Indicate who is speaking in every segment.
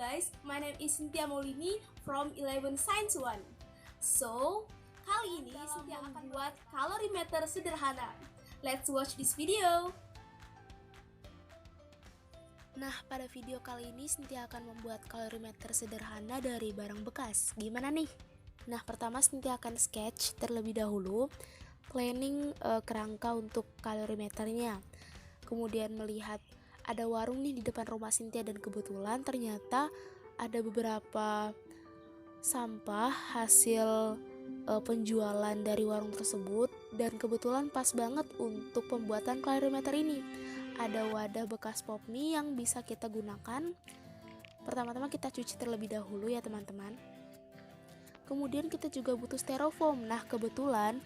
Speaker 1: guys, my name is Cynthia Molini from 11 Science 1. So, kali ini Cynthia akan buat kalorimeter sederhana. Let's watch this video.
Speaker 2: Nah, pada video kali ini Cynthia akan membuat kalorimeter sederhana dari barang bekas. Gimana nih? Nah, pertama Cynthia akan sketch terlebih dahulu planning kerangka untuk kalorimeternya. Kemudian melihat ada warung nih di depan rumah Cynthia dan kebetulan ternyata ada beberapa sampah hasil penjualan dari warung tersebut dan kebetulan pas banget untuk pembuatan kalorimeter ini. Ada wadah bekas pop mie yang bisa kita gunakan. Pertama-tama kita cuci terlebih dahulu ya teman-teman. Kemudian kita juga butuh styrofoam. Nah kebetulan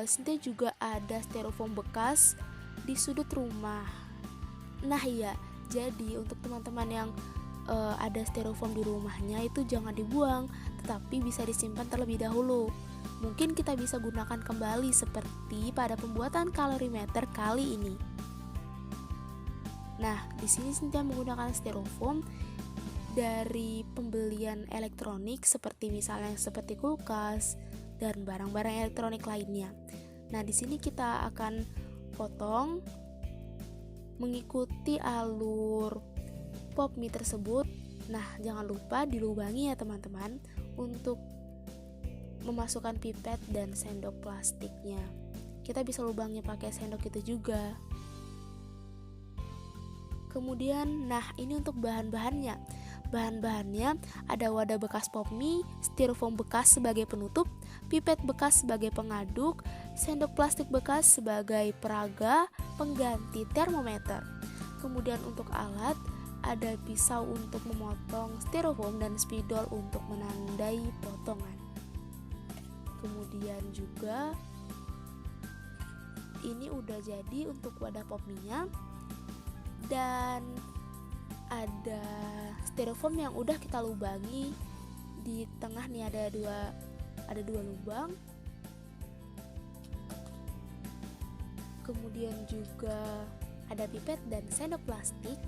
Speaker 2: Cynthia juga ada styrofoam bekas di sudut rumah. Nah iya, jadi untuk teman-teman yang ada styrofoam di rumahnya itu jangan dibuang, tetapi bisa disimpan terlebih dahulu. Mungkin kita bisa gunakan kembali seperti pada pembuatan kalorimeter kali ini. Nah, di sini Cynthia menggunakan styrofoam dari pembelian elektronik seperti misalnya seperti kulkas dan barang-barang elektronik lainnya. Nah, di sini kita akan potong mengikuti alur pop mie tersebut. Nah, jangan lupa dilubangi ya teman-teman untuk memasukkan pipet dan sendok plastiknya. Kita bisa lubangi pakai sendok itu juga. Kemudian, nah ini untuk bahan-bahannya. Bahan-bahannya ada wadah bekas pop mie, styrofoam bekas sebagai penutup, pipet bekas sebagai pengaduk, sendok plastik bekas sebagai peraga pengganti termometer. Kemudian untuk alat ada pisau untuk memotong styrofoam dan spidol untuk menandai potongan. Kemudian juga ini udah jadi untuk wadah pop mie-nya. Dan ada styrofoam yang udah kita lubangi. Di tengah nih ada dua lubang. Kemudian juga ada pipet dan sendok plastik.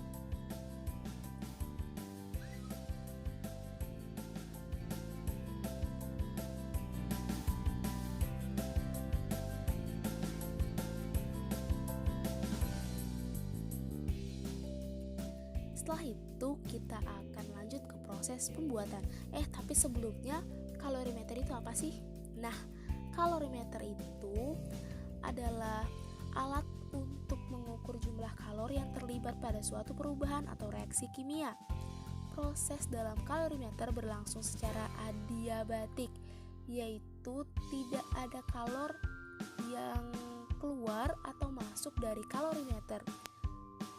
Speaker 2: Setelah itu kita akan lanjut ke proses pembuatan. Tapi sebelumnya kalorimeter itu apa sih? Nah, kalorimeter itu adalah alat untuk mengukur jumlah kalori yang terlibat pada suatu perubahan atau reaksi kimia. Proses dalam kalorimeter berlangsung secara adiabatik, yaitu tidak ada kalor yang keluar atau masuk dari kalorimeter.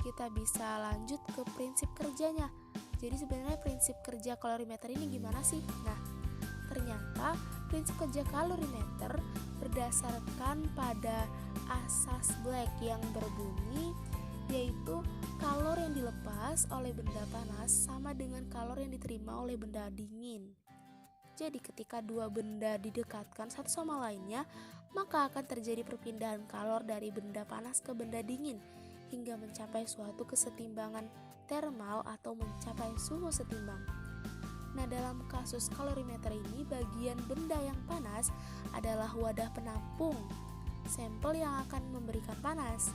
Speaker 2: Kita bisa lanjut ke prinsip kerjanya. Jadi sebenarnya prinsip kerja kalorimeter ini gimana sih? Nah, ternyata prinsip kerja kalorimeter berdasarkan pada asas Black yang berbunyi yaitu kalor yang dilepas oleh benda panas sama dengan kalor yang diterima oleh benda dingin. Jadi ketika dua benda didekatkan satu sama lainnya, maka akan terjadi perpindahan kalor dari benda panas ke benda dingin hingga mencapai suatu kesetimbangan termal atau mencapai suhu setimbang. Nah, dalam kasus kalorimeter ini, bagian benda yang panas adalah wadah penampung sampel yang akan memberikan panas.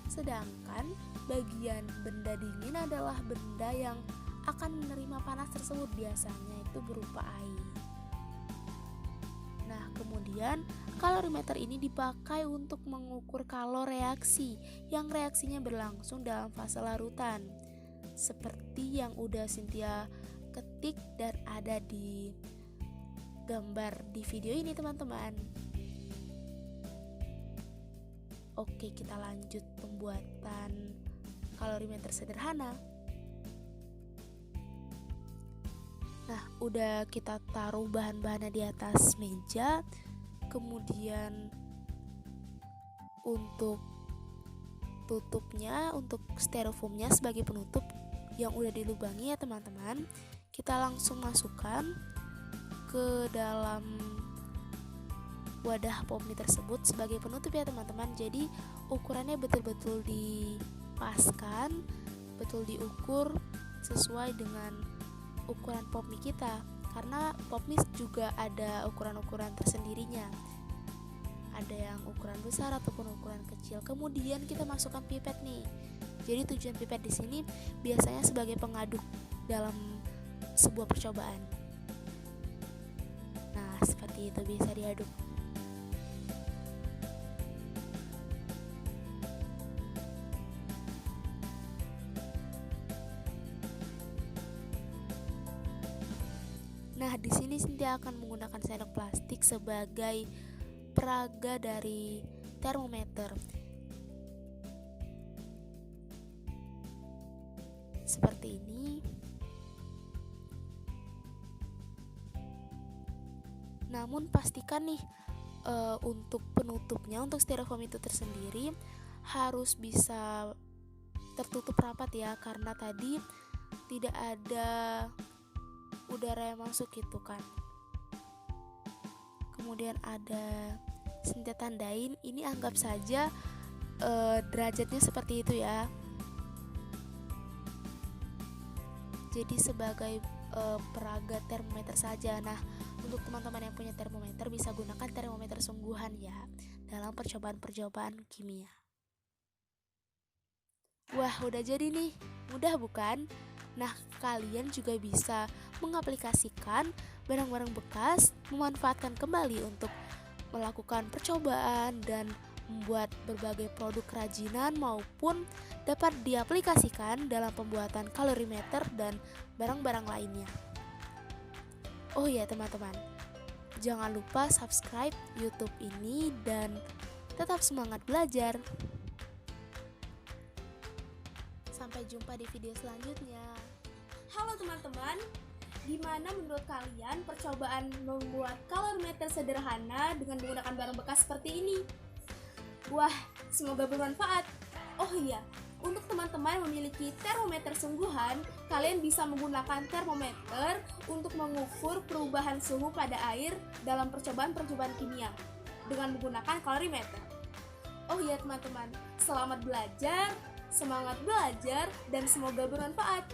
Speaker 2: Sedangkan bagian benda dingin adalah benda yang akan menerima panas tersebut, biasanya itu berupa air. Nah, kemudian kalorimeter ini dipakai untuk mengukur kalor reaksi yang reaksinya berlangsung dalam fase larutan. Seperti yang udah Cynthia ketik dan ada di gambar di video ini teman-teman. Oke, kita lanjut pembuatan kalorimeter sederhana. Nah, udah kita taruh bahan-bahannya di atas meja. Kemudian untuk tutupnya, untuk styrofoamnya sebagai penutup yang udah dilubangi ya teman-teman, kita langsung masukkan ke dalam wadah pop mie tersebut sebagai penutup ya teman-teman. Jadi ukurannya betul-betul dipaskan, betul diukur sesuai dengan ukuran pop mie kita, karena pop mie juga ada ukuran-ukuran tersendirinya. Ada yang ukuran besar ataupun ukuran kecil. Kemudian kita masukkan pipet nih. Jadi tujuan pipet di sini biasanya sebagai pengaduk dalam sebuah percobaan. Nah, seperti itu bisa diaduk. Nah, di sini Cynthia akan menggunakan sendok plastik sebagai peraga dari termometer. Seperti ini. Namun pastikan nih untuk penutupnya, untuk styrofoam itu tersendiri harus bisa tertutup rapat ya, karena tadi tidak ada udara yang masuk gitu kan. Kemudian ada Cynthia tandain, ini anggap saja derajatnya seperti itu ya. Jadi sebagai peraga termometer saja. Nah, untuk teman-teman yang punya termometer bisa gunakan termometer sungguhan ya dalam percobaan-percobaan kimia. Wah, udah jadi nih. Mudah bukan? Nah, kalian juga bisa mengaplikasikan barang-barang bekas, memanfaatkan kembali untuk melakukan percobaan dan membuat berbagai produk kerajinan, maupun dapat diaplikasikan dalam pembuatan kalorimeter dan barang-barang lainnya. Oh ya teman-teman, jangan lupa subscribe YouTube ini dan tetap semangat belajar. Sampai jumpa di video selanjutnya.
Speaker 1: Halo teman-teman, gimana menurut kalian percobaan membuat kalorimeter sederhana dengan menggunakan barang bekas seperti ini? Wah, semoga bermanfaat. Oh iya, untuk teman-teman yang memiliki termometer sungguhan, kalian bisa menggunakan termometer untuk mengukur perubahan suhu pada air dalam percobaan-percobaan kimia dengan menggunakan kalorimeter. Oh iya teman-teman, selamat belajar, semangat belajar, dan semoga bermanfaat.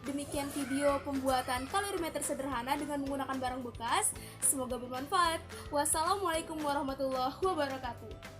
Speaker 1: Demikian video pembuatan kalorimeter sederhana dengan menggunakan barang bekas. Semoga bermanfaat. Wassalamualaikum warahmatullahi wabarakatuh.